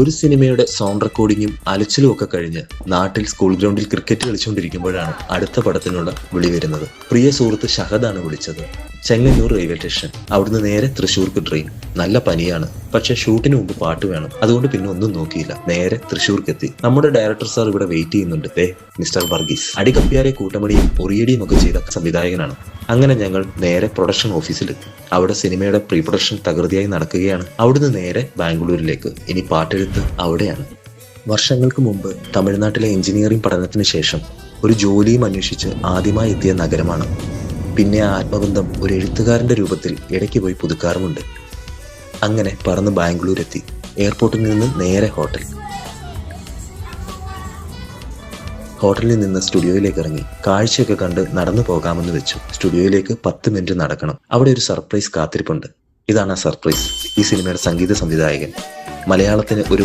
ഒരു സിനിമയുടെ സൗണ്ട് റെക്കോർഡിങ്ങും അലച്ചിലും ഒക്കെ കഴിഞ്ഞ് നാട്ടിൽ സ്കൂൾ ഗ്രൗണ്ടിൽ ക്രിക്കറ്റ് കളിച്ചുകൊണ്ടിരിക്കുമ്പോഴാണ് അടുത്ത പടത്തിനുള്ള വിളി വരുന്നത്. പ്രിയ സുഹൃത്ത് ഷഹദാണ് വിളിച്ചത്. Chengannur railway station. അവിടുന്ന് നേരെ തൃശ്ശൂർക്ക് ട്രെയിൻ. നല്ല പനിയാണ്, പക്ഷെ ഷൂട്ടിന് മുമ്പ് പാട്ട് വേണം. അതുകൊണ്ട് പിന്നെ ഒന്നും നോക്കിയില്ല, നേരെ തൃശ്ശൂർക്ക് എത്തി. നമ്മുടെ ഡയറക്ടർ സാർ ഇവിടെ വെയിറ്റ് ചെയ്യുന്നുണ്ട്. മിസ്റ്റർ വർഗീസ് അടികപ്പിയാരെ കൂട്ടമണിയും ഒറിയടിയും ഒക്കെ ചെയ്ത സംവിധായകനാണ്. അങ്ങനെ ഞങ്ങൾ നേരെ പ്രൊഡക്ഷൻ ഓഫീസിലെത്തി. അവിടെ സിനിമയുടെ പ്രീ പ്രൊഡക്ഷൻ തകൃതിയായി നടക്കുകയാണ്. അവിടുന്ന് നേരെ ബാംഗ്ലൂരിലേക്ക്. ഇനി പാട്ടെഴുത്ത് അവിടെയാണ്. വർഷങ്ങൾക്ക് മുമ്പ് തമിഴ്നാട്ടിലെ എഞ്ചിനീയറിംഗ് പഠനത്തിന് ശേഷം ഒരു ജോലിയും അന്വേഷിച്ച് ആദ്യമായി എത്തിയ നഗരമാണ്. പിന്നെ ആ ആത്മബന്ധം ഒരു എഴുത്തുകാരന്റെ രൂപത്തിൽ ഇടയ്ക്ക് പോയി പുതുക്കാറുമുണ്ട്. അങ്ങനെ പറന്ന് ബാംഗ്ലൂരെത്തി. എയർപോർട്ടിൽ നിന്ന് നേരെ ഹോട്ടലിൽ നിന്ന് സ്റ്റുഡിയോയിലേക്ക് ഇറങ്ങി. കാഴ്ചയൊക്കെ കണ്ട് നടന്നു പോകാമെന്ന് വെച്ചു. സ്റ്റുഡിയോയിലേക്ക് 10 മിനിറ്റ് നടക്കണം. അവിടെ ഒരു സർപ്രൈസ് കാത്തിരിപ്പുണ്ട്. ഇതാണ് ആ സർപ്രൈസ്. ഈ സിനിമയുടെ സംഗീത സംവിധായകൻ. മലയാളത്തിന് ഒരു